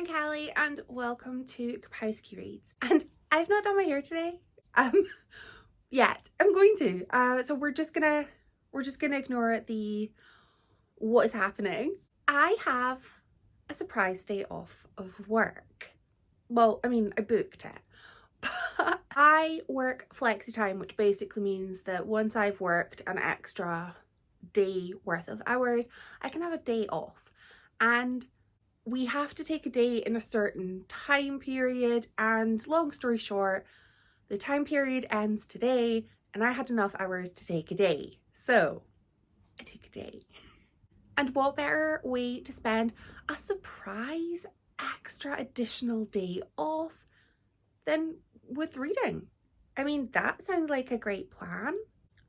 I'm Callie and welcome to Kapowski Reads. And I've not done my hair today. Yet. I'm going to. So we're just gonna ignore the what is happening. I have a surprise day off of work. Well, I mean, I booked it. But I work flexi time, which basically means that once I've worked an extra day worth of hours, I can have a day off. And we have to take a day in a certain time period, and long story short, the time period ends today and I had enough hours to take a day. So I took a day. And what better way to spend a surprise extra additional day off than with reading? I mean, that sounds like a great plan.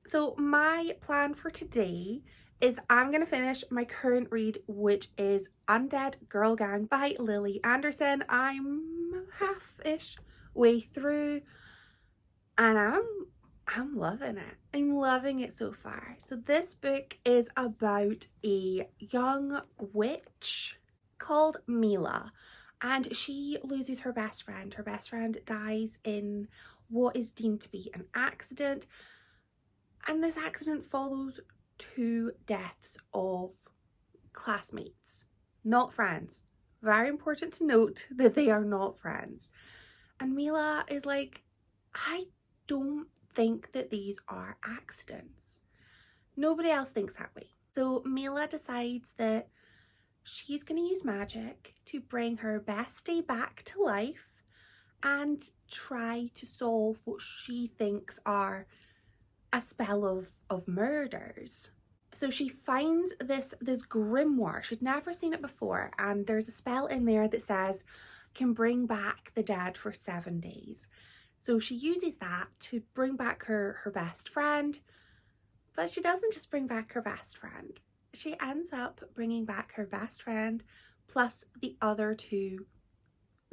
So my plan for today is I'm going to finish my current read, which is Undead Girl Gang by Lily Anderson. I'm half-ish way through and I'm loving it. I'm loving it so far. So this book is about a young witch called Mila, and she loses her best friend. Her best friend dies in what is deemed to be an accident, and this accident follows 2 deaths of classmates, not friends. Very important to note that they are not friends. And Mila is like, I don't think that these are accidents. Nobody else thinks that way. So Mila decides that she's going to use magic to bring her bestie back to life and try to solve what she thinks are a spell of murders. So she finds this grimoire. She'd never seen it before, and there's a spell in there that says can bring back the dead for 7 days. So she uses that to bring back her best friend, but she doesn't just bring back her best friend. She ends up bringing back her best friend plus the other 2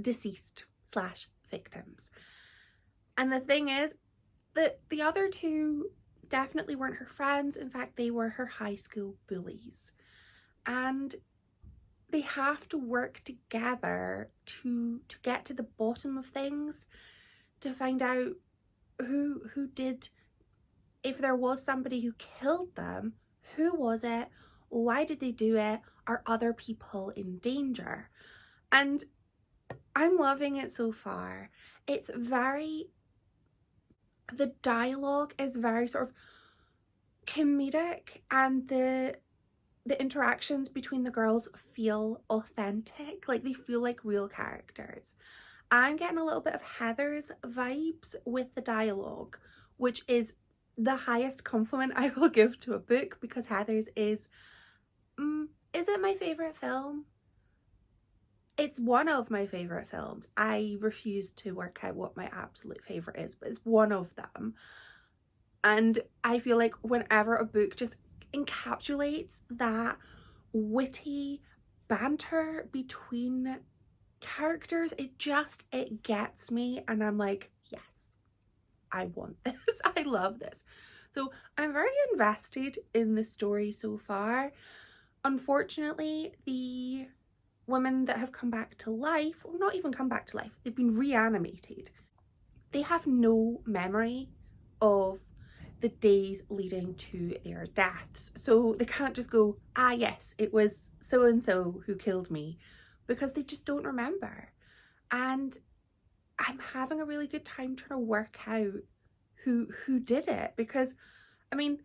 deceased / victims. And the thing is, the other 2 definitely weren't her friends. In fact, they were her high school bullies. And they have to work together to get to the bottom of things, to find out who did, if there was somebody who killed them, who was it, why did they do it, are other people in danger? And I'm loving it so far. It's very, the dialogue is very sort of comedic, and the interactions between the girls feel authentic, like they feel like real characters. I'm getting a little bit of Heather's vibes with the dialogue, which is the highest compliment I will give to a book, because Heather's is it my favourite film? It's one of my favourite films. I refuse to work out what my absolute favourite is, but it's one of them. And I feel like whenever a book just encapsulates that witty banter between characters, it gets me, and I'm like, yes, I want this. I love this. So I'm very invested in the story so far. Unfortunately, the women that have come back to life, or not even come back to life, they've been reanimated. They have no memory of the days leading to their deaths. So they can't just go, ah yes, it was so and so who killed me, because they just don't remember. And I'm having a really good time trying to work out who did it, because I mean,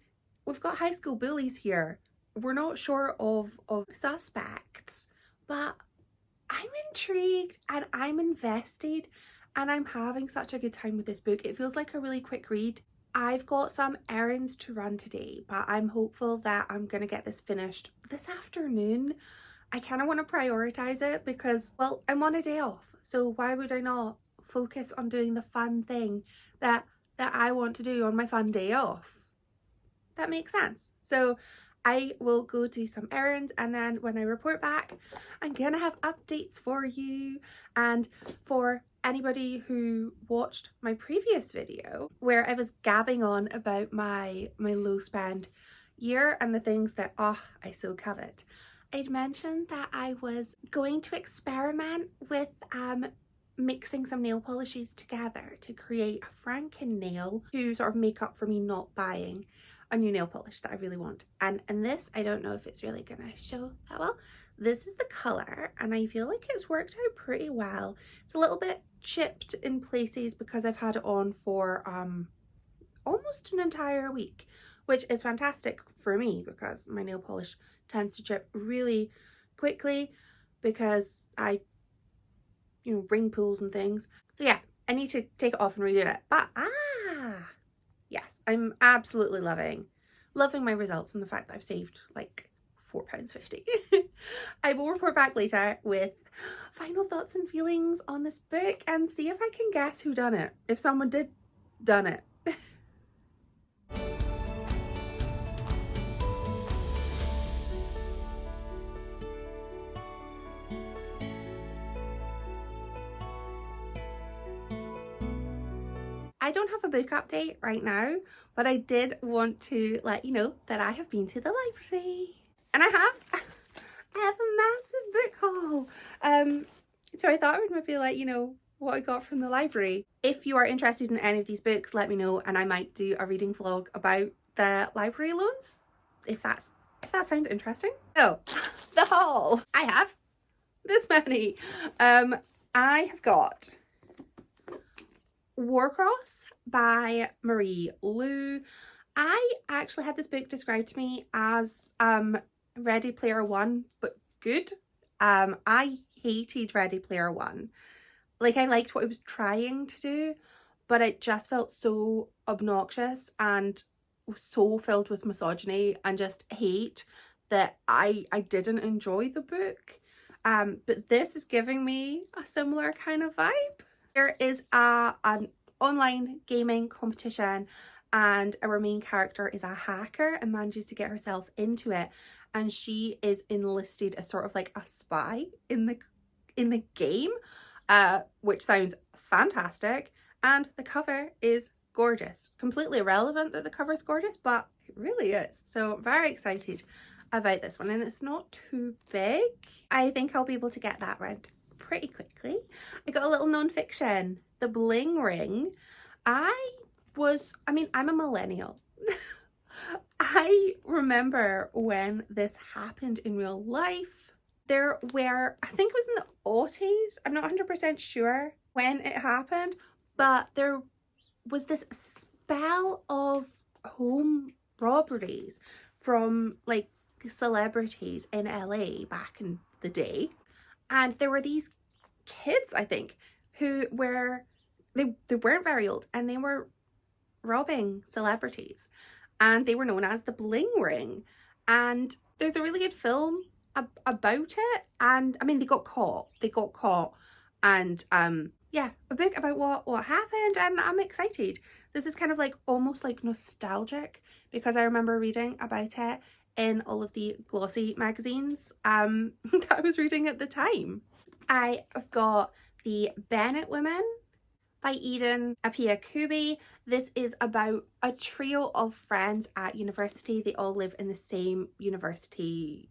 we've got high school bullies here. We're not sure of suspects, but I'm intrigued and I'm invested, and I'm having such a good time with this book. It feels like a really quick read. I've got some errands to run today, but I'm hopeful that I'm gonna get this finished this afternoon. I kind of want to prioritize it because, well, I'm on a day off, so why would I not focus on doing the fun thing that I want to do on my fun day off? That makes sense. So I will go do some errands, and then when I report back, I'm gonna have updates for you. And for anybody who watched my previous video where I was gabbing on about my low spend year and the things that I so covet, I'd mentioned that I was going to experiment with mixing some nail polishes together to create a Franken nail to sort of make up for me not buying a new nail polish that I really want. And this, I don't know if it's really gonna show that well. This is the color, and I feel like it's worked out pretty well. It's a little bit chipped in places because I've had it on for almost an entire week, which is fantastic for me because my nail polish tends to chip really quickly because I, you know, ring pulls and things. So yeah, I need to take it off and redo it. But yes, I'm absolutely loving my results and the fact that I've saved like £4.50. I will report back later with final thoughts and feelings on this book and see if I can guess who done it, if someone did done it. I don't have a book update right now, but I did want to let you know that I have been to the library. And I have a massive book haul. So I thought I would maybe let you know what I got from the library. If you are interested in any of these books, let me know and I might do a reading vlog about the library loans, if that sounds interesting. So, the haul. I have this many. I have got Warcross by Marie Lu. I actually had this book described to me as Ready Player One, but good. I hated Ready Player One. Like, I liked what it was trying to do, but it just felt so obnoxious and so filled with misogyny and just hate that I didn't enjoy the book. But this is giving me a similar kind of vibe. There is an online gaming competition and our main character is a hacker and manages to get herself into it, and she is enlisted as sort of like a spy in the game, which sounds fantastic, and the cover is gorgeous. Completely irrelevant that the cover is gorgeous, but it really is. So very excited about this one, and it's not too big. I think I'll be able to get that round pretty quickly. I got a little non-fiction, The Bling Ring. I'm a millennial. I remember when this happened in real life. There were, I think it was in the aughties, I'm not 100% sure when it happened, but there was this spell of home robberies from like celebrities in LA back in the day. And there were these kids, I think, who were, they weren't very old and they were robbing celebrities, and they were known as the Bling Ring. And there's a really good film about it, and I mean they got caught and yeah, a book about what happened, and I'm excited. This is kind of like almost like nostalgic because I remember reading about it in all of the glossy magazines that I was reading at the time. I have got The Bennett Women by Eden Apia Kubi. This is about a trio of friends at university. They all live in the same university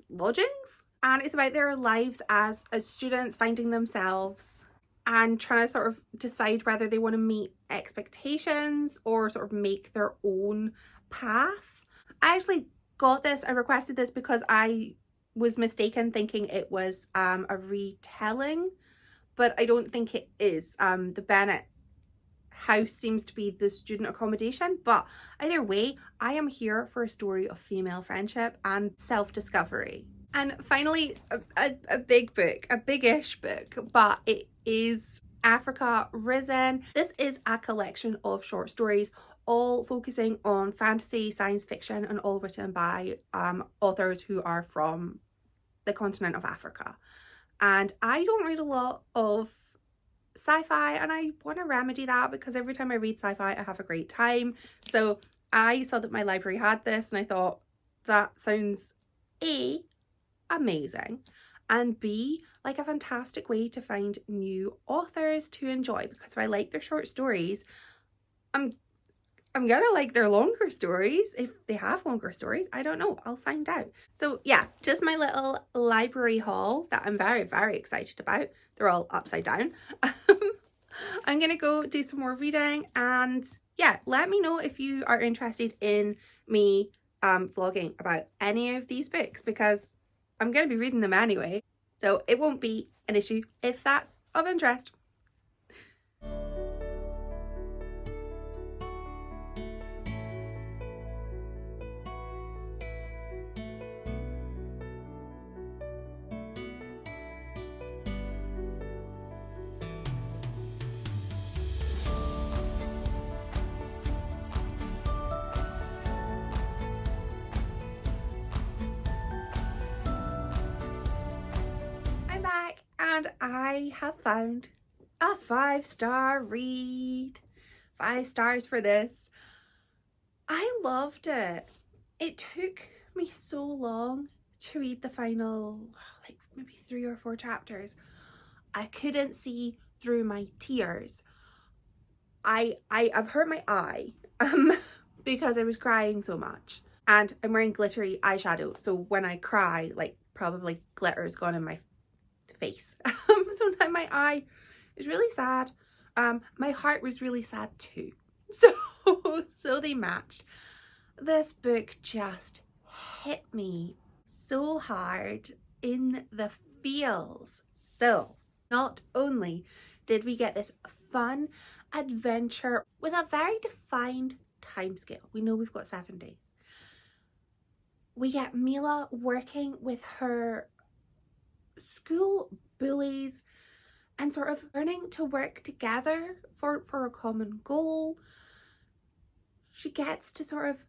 lodgings, and it's about their lives as students, finding themselves and trying to sort of decide whether they want to meet expectations or sort of make their own path. I actually got this, I requested this because I was mistaken thinking it was a retelling, but I don't think it is. The Bennett house seems to be the student accommodation, but either way, I am here for a story of female friendship and self-discovery. And finally, a big book, a big-ish book, but it is Africa Risen. This is a collection of short stories, all focusing on fantasy, science fiction, and all written by authors who are from the continent of Africa. And I don't read a lot of sci-fi, and I want to remedy that because every time I read sci-fi I have a great time. So I saw that my library had this and I thought that sounds A, amazing, and B, like a fantastic way to find new authors to enjoy, because if I like their short stories, I'm I'm gonna like their longer stories. If they have longer stories, I don't know, I'll find out. So yeah, just my little library haul that I'm very, very excited about. They're all upside down. I'm gonna go do some more reading, and yeah, let me know if you are interested in me vlogging about any of these books, because I'm gonna be reading them anyway, so it won't be an issue if that's of interest. Back, and I have found a 5-star read. 5 stars for this. I loved it. It took me so long to read the final, like maybe 3 or 4 chapters. I couldn't see through my tears. I've hurt my eye because I was crying so much, and I'm wearing glittery eyeshadow, so when I cry, like, probably glitter's gone in my face. So now my eye is really sad. My heart was really sad too. So they matched. This book just hit me so hard in the feels. So not only did we get this fun adventure with a very defined timescale, we know we've got 7 days. We get Mila working with her school bullies and sort of learning to work together for a common goal. She gets to sort of,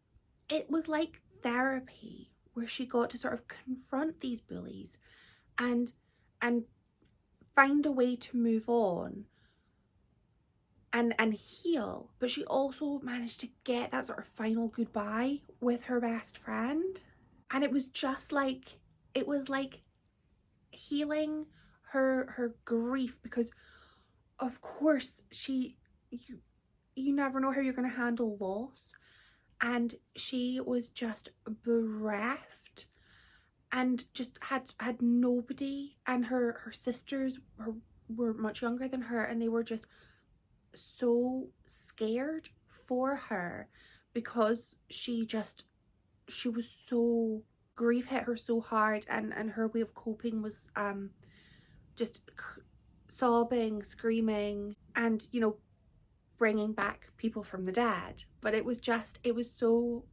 it was like therapy, where she got to sort of confront these bullies and find a way to move on and heal. But she also managed to get that sort of final goodbye with her best friend, and it was just like, it was like healing her grief, because of course you never know how you're going to handle loss, and she was just bereft and just had nobody, and her sisters were much younger than her, and they were just so scared for her, because she was so, grief hit her so hard, and her way of coping was just sobbing, screaming, and, you know, bringing back people from the dead. But it was so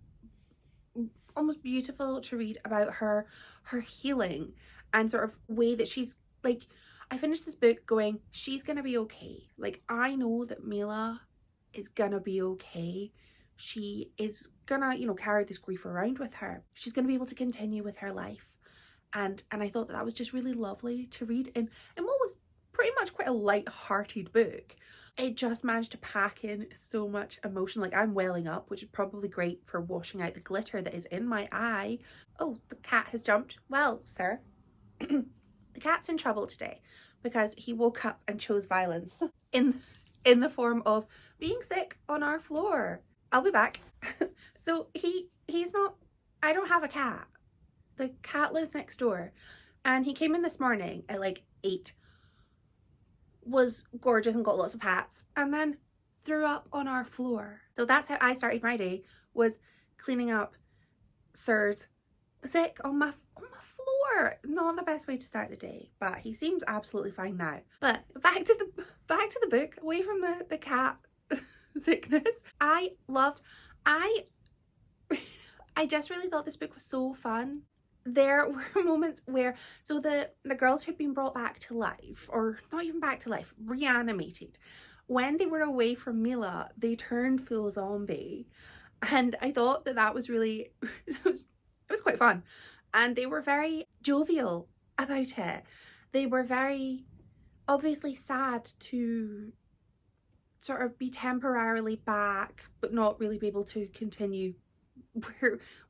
almost beautiful to read about her healing, and sort of way that she's like, I finished this book going, she's gonna be okay. Like, I know that Mila is gonna be okay. She is gonna, you know, carry this grief around with her. She's gonna be able to continue with her life. And I thought that was just really lovely to read in what was pretty much quite a light-hearted book. It just managed to pack in so much emotion. Like, I'm welling up, which is probably great for washing out the glitter that is in my eye. Oh, the cat has jumped. Well, sir, the cat's in trouble today because he woke up and chose violence in the form of being sick on our floor. I'll be back. So he's not, I don't have a cat. The cat lives next door, and he came in this morning at like 8, was gorgeous and got lots of pats, and then threw up on our floor. So that's how I started my day, was cleaning up Sir's sick on my floor. Not the best way to start the day, but he seems absolutely fine now. But back to the book, away from the cat sickness. I just really thought this book was so fun. There were moments where, so the girls who'd been brought back to life, or not even back to life, reanimated, when they were away from Mila, they turned full zombie, and I thought that was really it was quite fun, and they were very jovial about it. They were very obviously sad to sort of be temporarily back, but not really be able to continue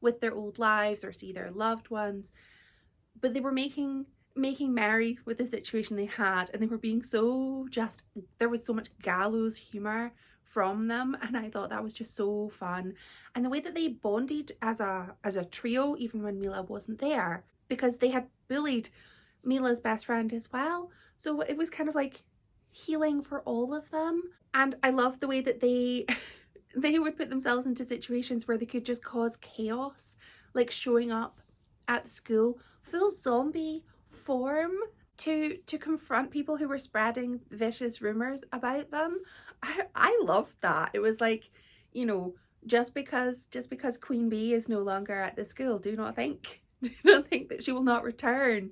with their old lives or see their loved ones. But they were making merry with the situation they had, and they were being so just, there was so much gallows humor from them, and I thought that was just so fun. And the way that they bonded as a trio, even when Mila wasn't there, because they had bullied Mila's best friend as well, so it was kind of like healing for all of them. And I loved the way that they they would put themselves into situations where they could just cause chaos, like showing up at the school full zombie form to confront people who were spreading vicious rumors about them. I loved that. It was like, you know, just because Queen Bee is no longer at the school, do not think that she will not return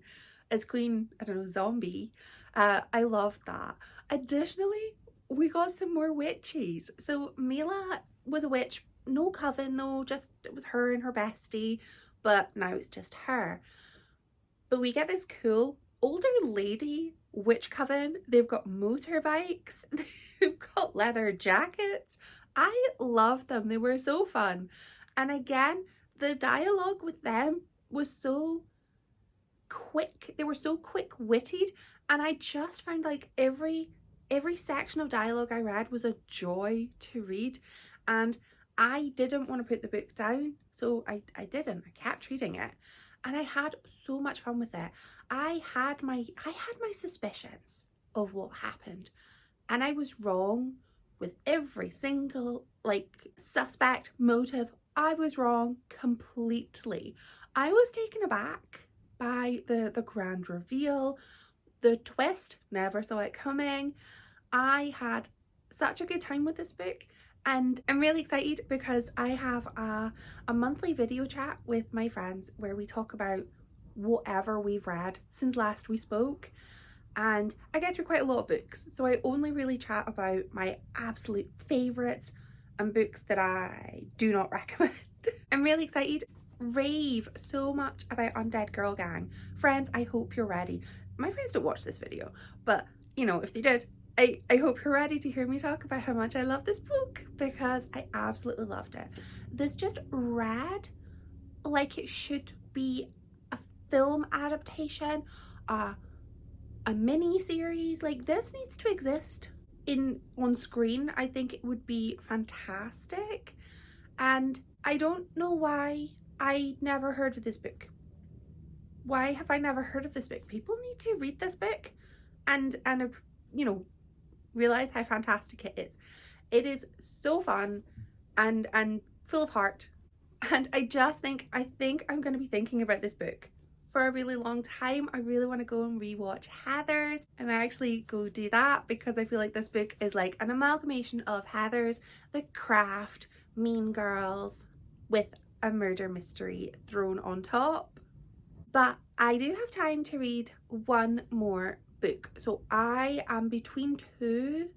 as Queen, I don't know, Zombie. I loved that. Additionally, we got some more witches. So Mila was a witch, no coven though, just it was her and her bestie, but now it's just her. But we get this cool older lady witch coven. They've got motorbikes, they've got leather jackets. I love them. They were so fun. And again, the dialogue with them was so quick. They were so quick-witted, and I just found like every section of dialogue I read was a joy to read, and I didn't want to put the book down, so I didn't. I kept reading it, and I had so much fun with it. I had my suspicions of what happened, and I was wrong with every single like suspect, motive. I was wrong completely. I was taken aback by the grand reveal, the twist, never saw it coming. I had such a good time with this book, and I'm really excited because I have a monthly video chat with my friends where we talk about whatever we've read since last we spoke, and I get through quite a lot of books, so I only really chat about my absolute favourites and books that I do not recommend. I'm really excited. Rave so much about Undead Girl Gang. Friends, I hope you're ready. My friends don't watch this video, but you know, if they did, I hope you're ready to hear me talk about how much I love this book, because I absolutely loved it. This just read like it should be a film adaptation, a mini series. Like, this needs to exist on screen. I think it would be fantastic, and I don't know why I never heard of this book. Why have I never heard of this book? People need to read this book and you know, realize how fantastic it is. It is so fun and full of heart, and I think I'm going to be thinking about this book for a really long time. I really want to go and rewatch Heathers and actually go do that, because I feel like this book is like an amalgamation of Heathers, The Craft, Mean Girls, with a murder mystery thrown on top. But I do have time to read one more book, so I am between two.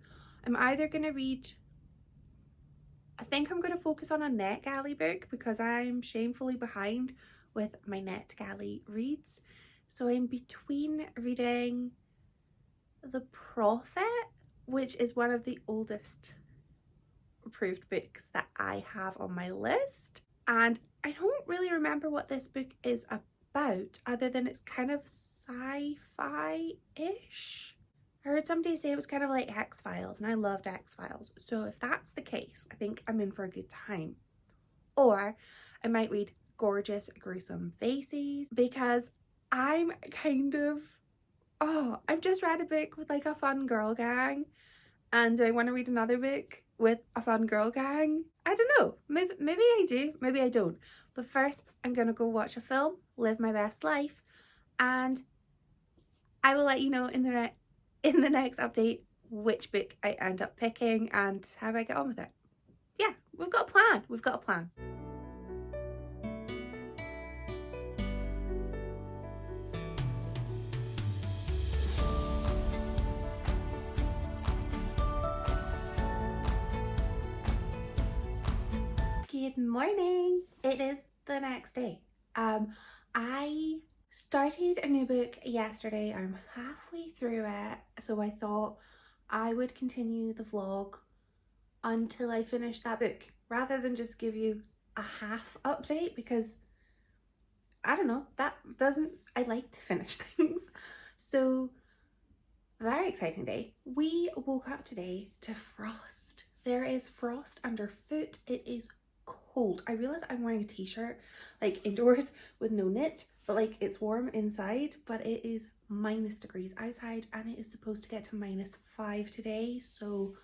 I'm either going to read, I think I'm going to focus on a NetGalley book because I'm shamefully behind with my NetGalley reads. So I'm between reading The Prophet, which is one of the oldest approved books that I have on my list, and I don't really remember what this book is about other than it's kind of sci-fi-ish. I heard somebody say it was kind of like X-Files, and I loved X-Files, so if that's the case, I think I'm in for a good time. Or I might read Gorgeous Gruesome Faces, because I'm kind of, I've just read a book with like a fun girl gang, and do I want to read another book with a fun girl gang? I don't know. Maybe I do, maybe I don't. But first, I'm gonna go watch a film, live my best life, and I will let you know in the next update which book I end up picking and how I get on with it. Yeah, we've got a plan. We've got a plan. Good morning. It is the next day. I started a new book yesterday. I'm halfway through it, so I thought I would continue the vlog until I finish that book rather than just give you a half update, because I don't know, I like to finish things. So very exciting day. We woke up today to frost. There is frost underfoot. It is cold. I realize I'm wearing a t-shirt like indoors with no knit, but like it's warm inside, but it is -degrees outside and it is supposed to get to -5 today. So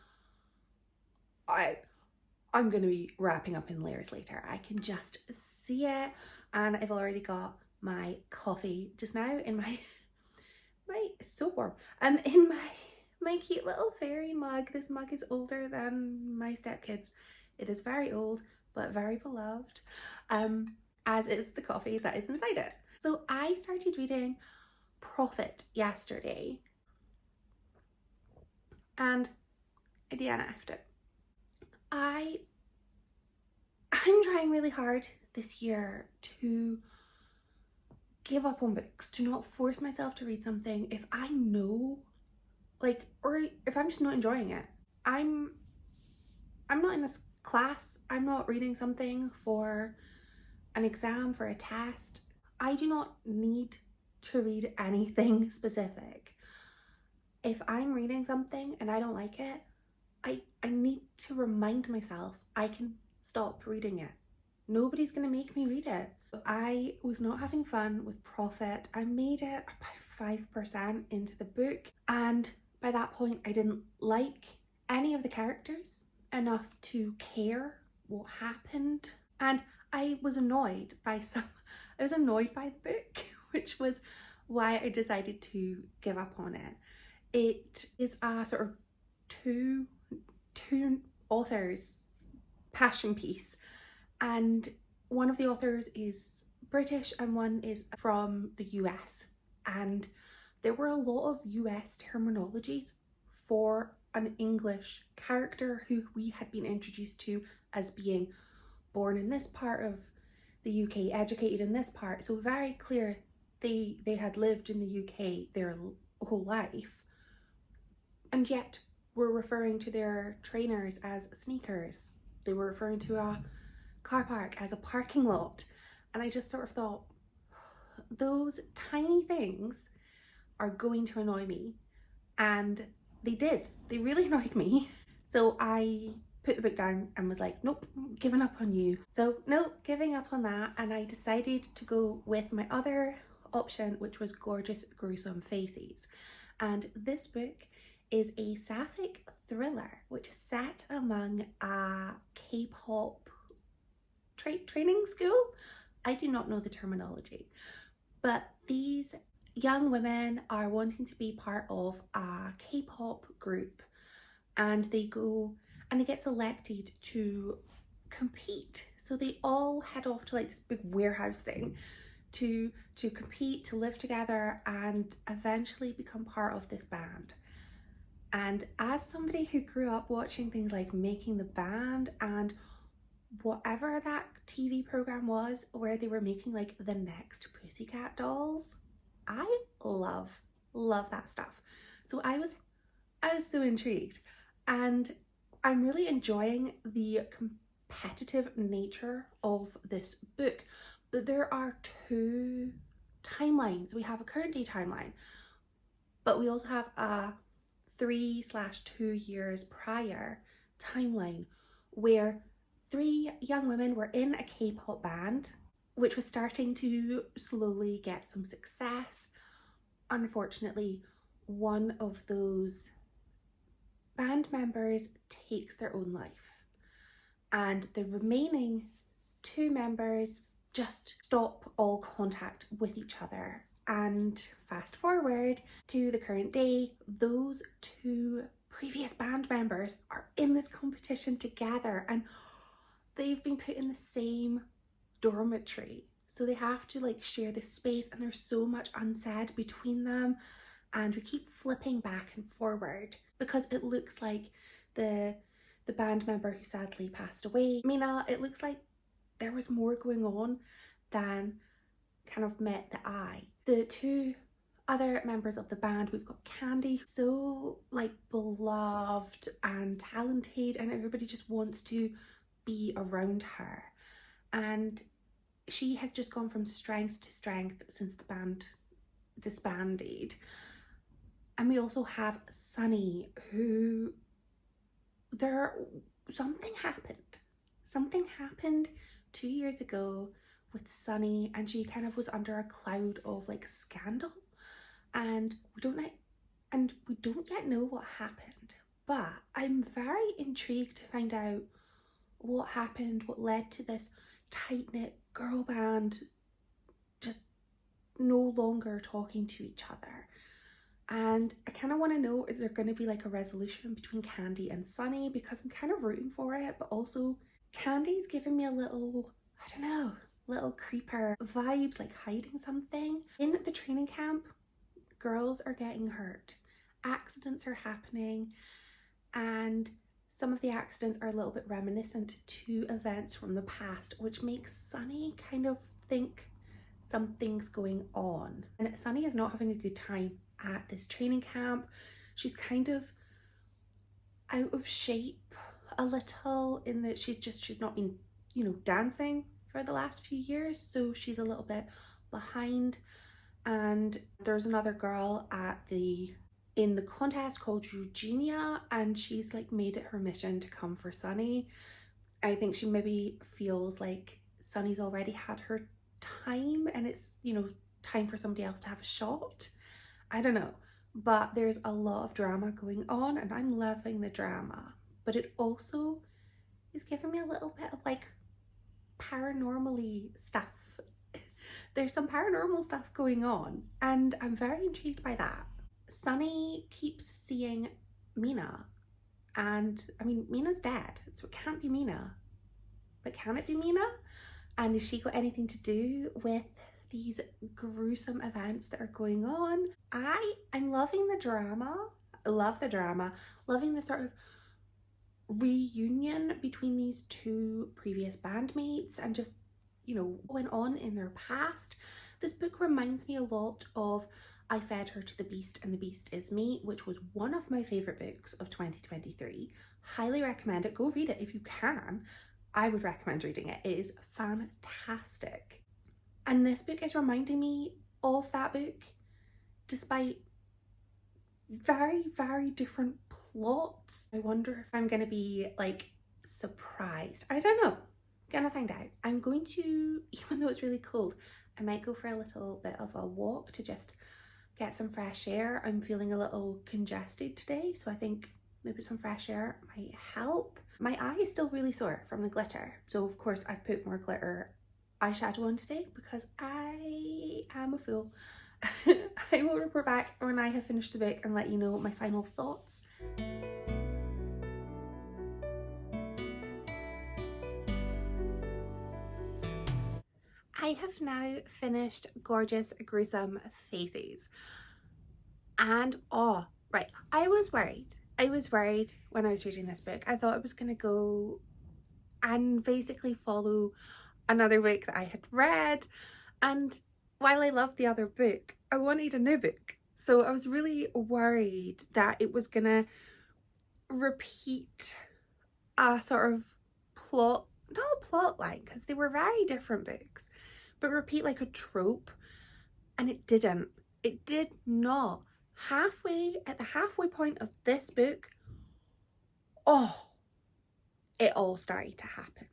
I'm gonna be wrapping up in layers later. I can just see it, and I've already got my coffee just now in my it's so warm. In my cute little fairy mug. This mug is older than my stepkids. It is very old, but very beloved, as is the coffee that is inside it. So I started reading Prophet yesterday, and I DNF'd it. I'm trying really hard this year to give up on books, to not force myself to read something if I know, like, or if I'm just not enjoying it. I'm not in a class, I'm not reading something for an exam, for a test. I do not need to read anything specific. If I'm reading something and I don't like it, I need to remind myself I can stop reading it. Nobody's gonna make me read it. I was not having fun with Prophet. I made it about 5% into the book, and by that point I didn't like any of the characters enough to care what happened, and I was annoyed by the book, which was why I decided to give up on it. It is a sort of two authors' passion piece, and one of the authors is British and one is from the US, and there were a lot of US terminologies for an English character who we had been introduced to as being born in this part of the UK, educated in this part, so very clear they had lived in the UK their whole life, and yet were referring to their trainers as sneakers. They were referring to a car park as a parking lot, and I just sort of thought, those tiny things are going to annoy me, and they did. They really annoyed me. So I put the book down and was like, nope, giving up on you. So no, giving up on that, and I decided to go with my other option, which was Gorgeous Gruesome Faces. And this book is a sapphic thriller which is set among a K-pop training school. I do not know the terminology, but these young women are wanting to be part of a K-pop group, and they go and they get selected to compete. So they all head off to like this big warehouse thing to compete, to live together, and eventually become part of this band. And as somebody who grew up watching things like Making the Band and whatever that TV program was where they were making like the next Pussycat Dolls, I love that stuff. So I was so intrigued, and I'm really enjoying the competitive nature of this book. But there are two timelines. We have a current day timeline, but we also have a 3/2 years prior timeline where 3 young women were in a K-pop band which was starting to slowly get some success. Unfortunately, one of those band members takes their own life, and the remaining 2 members just stop all contact with each other. And fast forward to the current day, those 2 previous band members are in this competition together, and they've been put in the same dormitory, so they have to like share this space, and there's so much unsaid between them, and we keep flipping back and forward because it looks like the band member who sadly passed away, Mina, it looks like there was more going on than kind of met the eye. The 2 other members of the band, we've got Candy, so like beloved and talented, and everybody just wants to be around her, and she has just gone from strength to strength since the band disbanded. And we also have Sunny, who something happened. Something happened 2 years ago with Sunny, and she kind of was under a cloud of like scandal, and we don't yet know what happened. But I'm very intrigued to find out what happened, what led to this tight-knit girl band just no longer talking to each other. And I kind of want to know, is there going to be like a resolution between Candy and Sunny? Because I'm kind of rooting for it, but also Candy's giving me a little, I don't know, little creeper vibes, like hiding something. In the training camp, girls are getting hurt, accidents are happening, and some of the accidents are a little bit reminiscent to events from the past, which makes Sunny kind of think something's going on. And Sunny is not having a good time at this training camp. She's kind of out of shape a little in that she's not been, you know, dancing for the last few years, so she's a little bit behind. And there's another girl in the contest called Eugenia, and she's like made it her mission to come for Sunny. I think she maybe feels like Sunny's already had her time and it's, you know, time for somebody else to have a shot. I don't know, but there's a lot of drama going on and I'm loving the drama, but it also is giving me a little bit of like paranormal-y stuff. There's some paranormal stuff going on and I'm very intrigued by that. Sunny keeps seeing Mina, and I mean, Mina's dead, so it can't be Mina. But can it be Mina? And has she got anything to do with these gruesome events that are going on? I'm loving the drama. I love the drama. Loving the sort of reunion between these two previous bandmates and just, you know, going on in their past. This book reminds me a lot of I Fed Her to the Beast and the Beast Is Me, which was one of my favourite books of 2023. Highly recommend it. Go read it if you can. I would recommend reading it. It is fantastic. And this book is reminding me of that book, despite very, very different plots. I wonder if I'm going to be like surprised. I don't know. Gonna find out. I'm going to, even though it's really cold, I might go for a little bit of a walk to just get some fresh air. I'm feeling a little congested today, so I think maybe some fresh air might help. My eye is still really sore from the glitter, so of course I've put more glitter eyeshadow on today because I am a fool. I will report back when I have finished the book and let you know my final thoughts. I have now finished Gorgeous Gruesome Faces, and oh right, I was worried when I was reading this book. I thought it was gonna go and basically follow another book that I had read, and while I loved the other book, I wanted a new book, so I was really worried that it was gonna repeat a sort of plot, not a plot line because they were very different books, but repeat like a trope, and it didn't. It did not. At the halfway point of this book, oh, it all started to happen,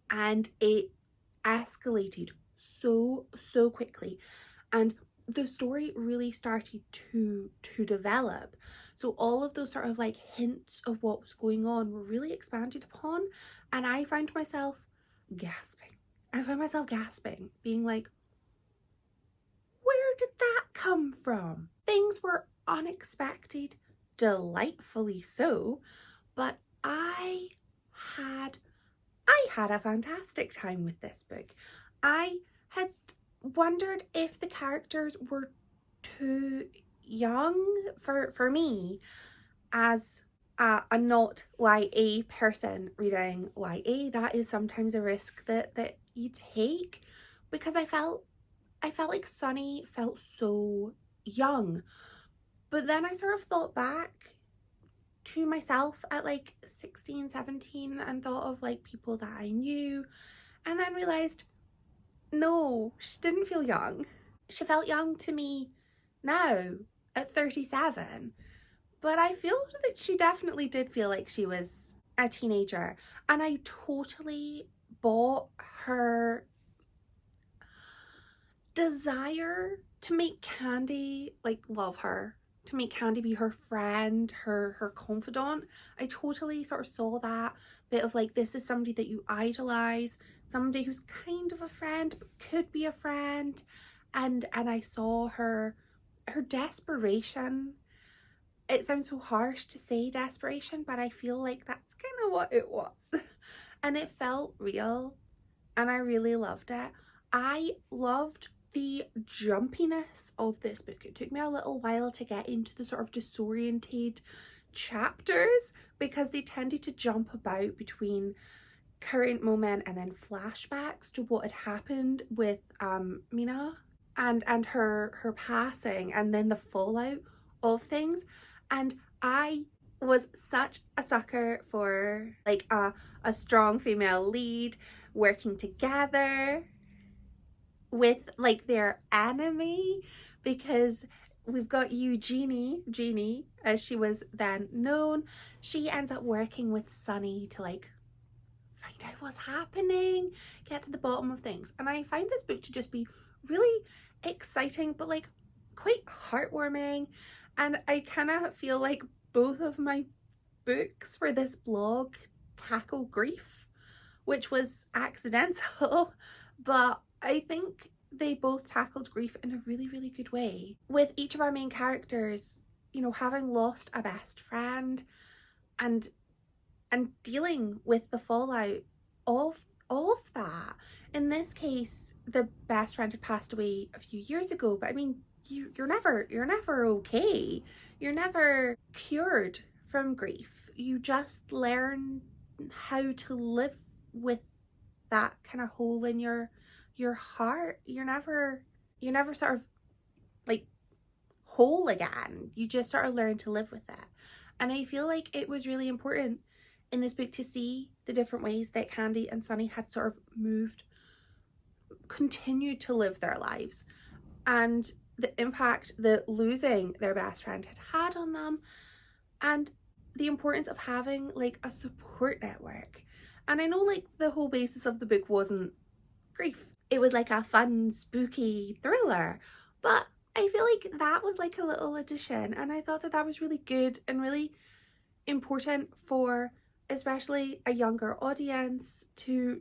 and it escalated so quickly, and the story really started to develop. So all of those sort of like hints of what was going on were really expanded upon, and I found myself gasping. Being like, where did that come from? Things were unexpected, delightfully so, but I had a fantastic time with this book. I had wondered if the characters were too young for me as a not YA person reading YA. That is sometimes a risk that you take, because I felt like Sunny felt so young. But then I sort of thought back to myself at like 16, 17 and thought of like people that I knew, and then realised, no, she didn't feel young. She felt young to me now at 37. but I feel that she definitely did feel like she was a teenager, and I totally bought her desire to make Candy like love her, to make Candy be her friend, her confidant. I totally sort of saw that bit of like, this is somebody that you idolize, somebody who's kind of a friend but could be a friend, and I saw her desperation. It sounds so harsh to say desperation, but I feel like that's kind of what it was. And it felt real, and I really loved it. I loved the jumpiness of this book. It took me a little while to get into the sort of disoriented chapters because they tended to jump about between current moment and then flashbacks to what had happened with Mina and her passing, and then the fallout of things. And I was such a sucker for like a strong female lead working together with like their enemy, because we've got Jeannie as she was then known. She ends up working with Sunny to like find out what's happening, get to the bottom of things. And I find this book to just be really exciting, but like quite heartwarming. And I kind of feel like both of my books for this blog tackle grief, which was accidental, but I think they both tackled grief in a really, really good way. With each of our main characters, you know, having lost a best friend and dealing with the fallout of that. In this case, the best friend had passed away a few years ago, but I mean, you're never okay. You're never cured from grief. You just learn how to live with that kind of hole in your heart. You're never sort of like whole again. You just sort of learn to live with it. And I feel like it was really important in this book to see the different ways that Candy and Sunny had sort of continued to live their lives, and the impact that losing their best friend had on them, and the importance of having like a support network. And I know like the whole basis of the book wasn't grief. It was like a fun, spooky thriller, but I feel like that was like a little addition, and I thought that that was really good and really important for especially a younger audience to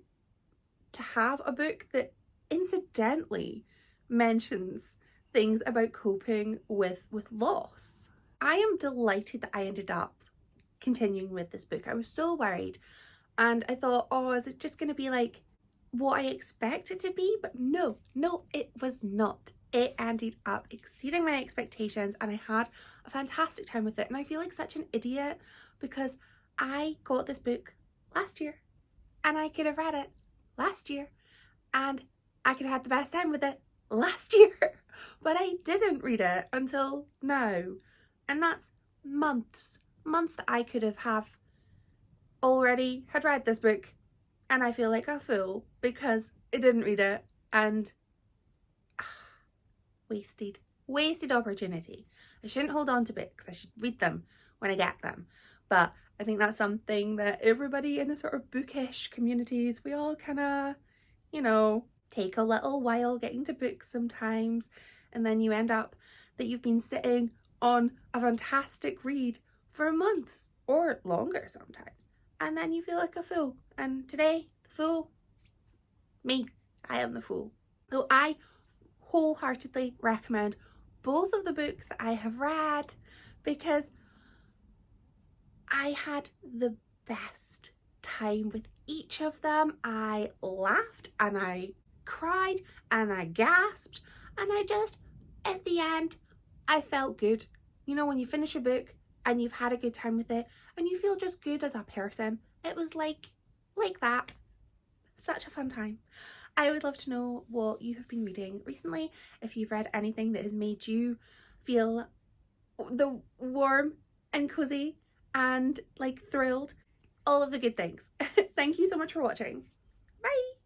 have a book that incidentally mentions things about coping with loss. I am delighted that I ended up continuing with this book. I was so worried, and I thought, oh, is it just going to be like what I expect it to be? But no, it was not. It ended up exceeding my expectations, and I had a fantastic time with it. And I feel like such an idiot because I got this book last year, and I could have read it last year, and I could have had the best time with it last year, but I didn't read it until now. And that's months that I could have already had read this book, and I feel like a fool because I didn't read it, and wasted opportunity. I shouldn't hold on to books. I should read them when I get them. But I think that's something that everybody in the sort of bookish communities, we all kind of, you know, take a little while getting to books sometimes, and then you end up that you've been sitting on a fantastic read for months or longer sometimes, and then you feel like a fool. And today, the fool, me, I am the fool. So I wholeheartedly recommend both of the books that I have read because I had the best time with each of them. I laughed and I cried and I gasped, and I just, at the end, I felt good. You know, when you finish a book and you've had a good time with it and you feel just good as a person, it was like that. Such a fun time. I would love to know what you have been reading recently, if you've read anything that has made you feel the warm and cozy and like thrilled, all of the good things. Thank you so much for watching. Bye.